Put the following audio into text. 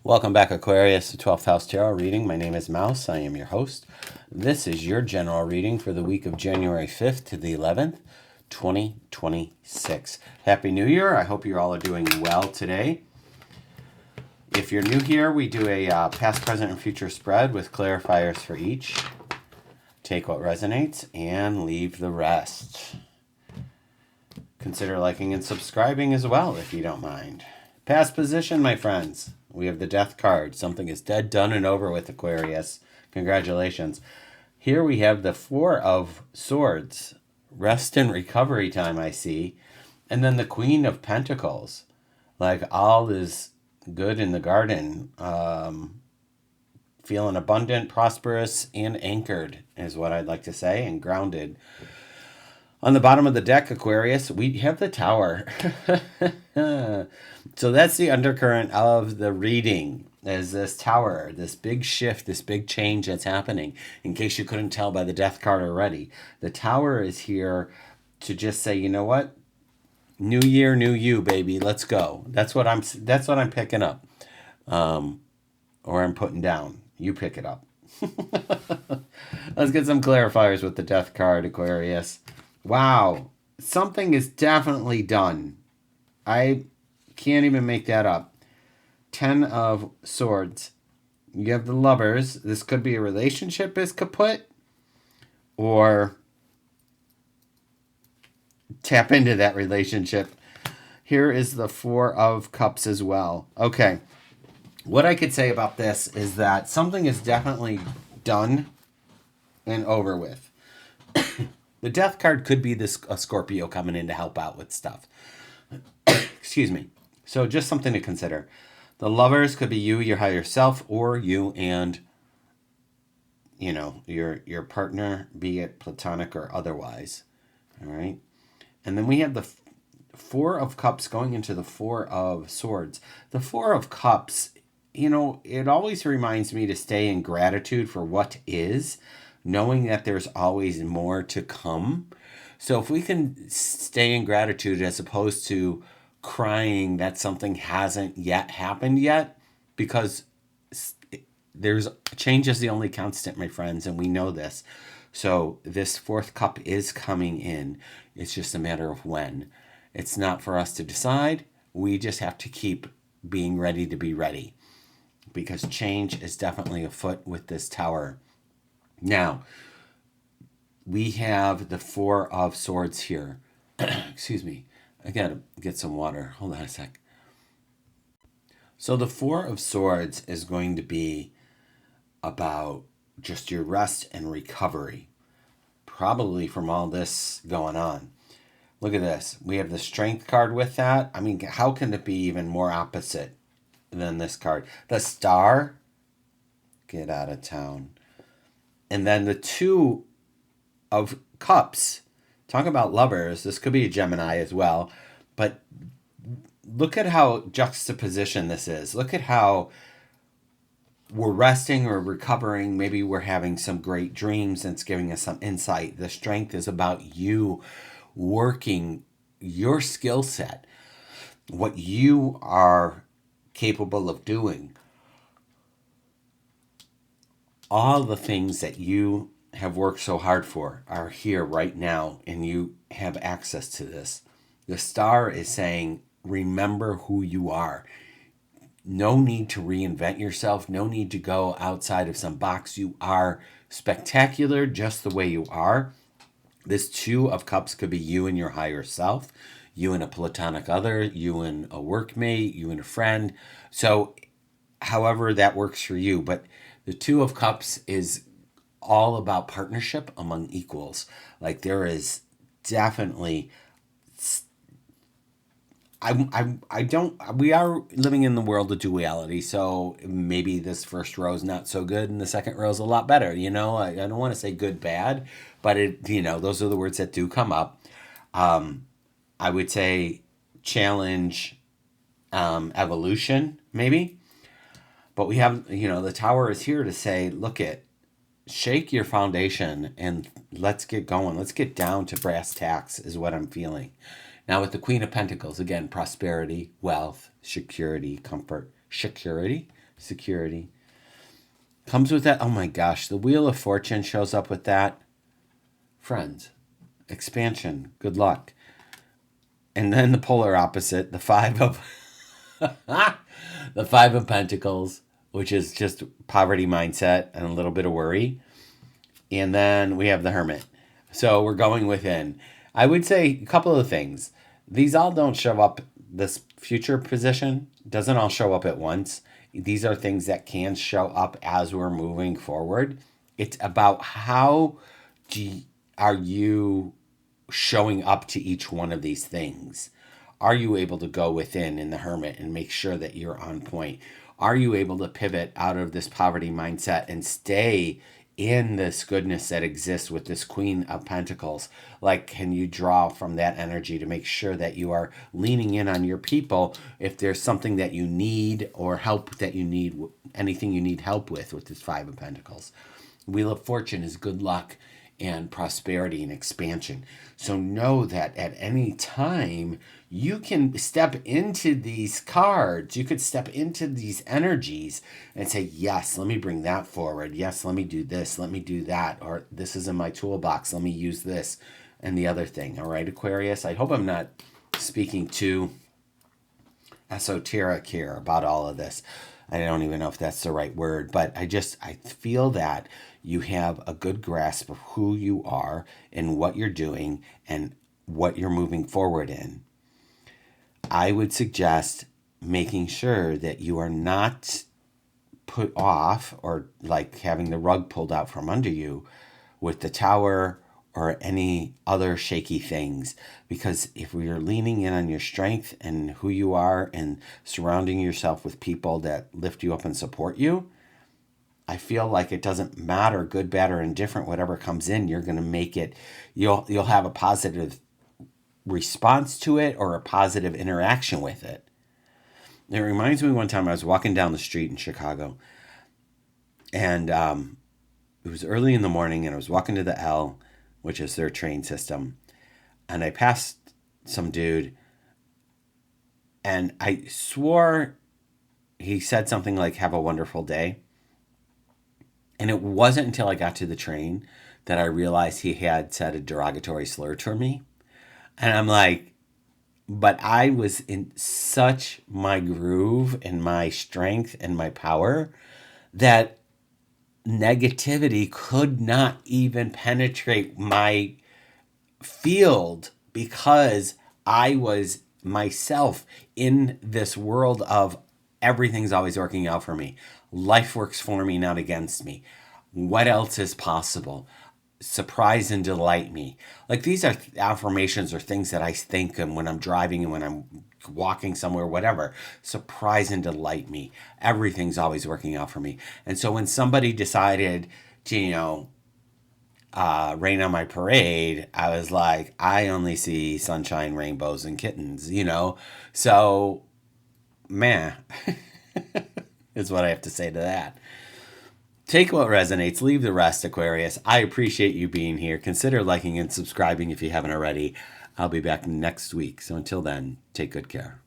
Welcome back, Aquarius, to 12th House Tarot reading. My name is Mouse. I am your host. This is your general reading for the week of January 5th to the 11th, 2026. Happy New Year. I hope you all are doing well today. If you're new here, we do a past, present, and future spread with clarifiers for each. Take what resonates and leave the rest. Consider liking and subscribing as well, if you don't mind. Past position, my friends. We have the Death card. Something is dead, done, and over with, Aquarius. Congratulations. Here we have the Four of Swords. Rest and recovery time, I see. And then the Queen of Pentacles. Like, all is good in the garden. Feeling abundant, prosperous, and anchored is what I'd like to say, and grounded. On the bottom of the deck, Aquarius, we have the Tower. So that's the undercurrent of the reading, is this Tower, this big shift, this big change that's happening. In case you couldn't tell by the Death card already, the Tower is here to just say, you know what? New year, new you, baby. Let's go. That's what I'm picking up, or I'm putting down. You pick it up. Let's get some clarifiers with the Death card, Aquarius. Wow, something is definitely done. I can't even make that up. 10 of Swords. You have the Lovers. This could be a relationship is kaput, or tap into that relationship. Here is the Four of Cups as well. Okay, what I could say about this is that something is definitely done and over with. The Death card could be a Scorpio coming in to help out with stuff. Excuse me. So just something to consider. The Lovers could be you, your higher self, or you and, your partner, be it platonic or otherwise. All right. And then we have the Four of Cups going into the Four of Swords. The Four of Cups, it always reminds me to stay in gratitude for what is, knowing that there's always more to come. So if we can stay in gratitude as opposed to crying that something hasn't yet happened yet, because there's change is the only constant, my friends, and we know this. So this fourth cup is coming in. It's just a matter of when. It's not for us to decide. We just have to keep being ready to be ready, because change is definitely afoot with this Tower. Now, we have the Four of Swords here. Excuse me. I gotta get some water. Hold on a sec. So the Four of Swords is going to be about just your rest and recovery, probably from all this going on. Look at this. We have the Strength card with that. I mean, how can it be even more opposite than this card? The Star. Get out of town. And then the Two of Cups. Talk about lovers. This could be a Gemini as well. But look at how juxtaposition this is. Look at how we're resting or recovering. Maybe we're having some great dreams and it's giving us some insight. The Strength is about you working your skill set, what you are capable of doing. All the things that you have worked so hard for are here right now, and you have access to this. The Star is saying, remember who you are. No need to reinvent yourself. No need to go outside of some box. You are spectacular just the way you are. This Two of Cups could be you and your higher self, you and a platonic other, you and a workmate, you and a friend. So however that works for you, but the Two of Cups is all about partnership among equals. Like, there is definitely, we are living in the world of duality, so maybe this first row is not so good and the second row is a lot better. I don't want to say good, bad, but those are the words that do come up. I would say challenge, evolution, maybe. But we have, the Tower is here to say, shake your foundation and let's get going. Let's get down to brass tacks is what I'm feeling. Now with the Queen of Pentacles, again, prosperity, wealth, security, comfort, security, security. Comes with that. Oh my gosh, the Wheel of Fortune shows up with that. Friends, expansion, good luck. And then the polar opposite, the Five of the Five of Pentacles, which is just poverty mindset and a little bit of worry. And then we have the Hermit. So we're going within. I would say a couple of things. These all don't show up, this future position doesn't all show up at once. These are things that can show up as we're moving forward. It's about how are you showing up to each one of these things? Are you able to go within in the Hermit and make sure that you're on point? Are you able to pivot out of this poverty mindset and stay in this goodness that exists with this Queen of Pentacles? Like, can you draw from that energy to make sure that you are leaning in on your people if there's something that you need or help that you need, anything you need help with this Five of Pentacles? Wheel of Fortune is good luck and prosperity and expansion. So know that at any time you can step into these cards. You could step into these energies and say, yes, let me bring that forward. Yes, let me do this. Let me do that. Or this is in my toolbox. Let me use this and the other thing. All right, Aquarius, I hope I'm not speaking too esoteric here about all of this. I don't even know if that's the right word, but I feel that you have a good grasp of who you are and what you're doing and what you're moving forward in. I would suggest making sure that you are not put off or like having the rug pulled out from under you with the Tower or any other shaky things. Because if we are leaning in on your strength and who you are and surrounding yourself with people that lift you up and support you, I feel like it doesn't matter, good, bad, or indifferent, whatever comes in, you're going to make it, you'll have a positive response to it or a positive interaction with it. It reminds me one time I was walking down the street in Chicago, and it was early in the morning, and I was walking to the L, which is their train system, and I passed some dude, and I swore he said something like, "Have a wonderful day." And it wasn't until I got to the train that I realized he had said a derogatory slur to me. And I'm like, but I was in such my groove and my strength and my power that negativity could not even penetrate my field because I was myself in this world of everything's always working out for me. Life works for me, not against me. What else is possible? Surprise and delight me. Like, these are affirmations or things that I think and when I'm driving and when I'm walking somewhere, whatever. Surprise and delight me. Everything's always working out for me. And so when somebody decided to, rain on my parade, I was like, I only see sunshine, rainbows, and kittens, So, man, is what I have to say to that. Take what resonates, leave the rest, Aquarius. I appreciate you being here. Consider liking and subscribing if you haven't already. I'll be back next week. So until then, take good care.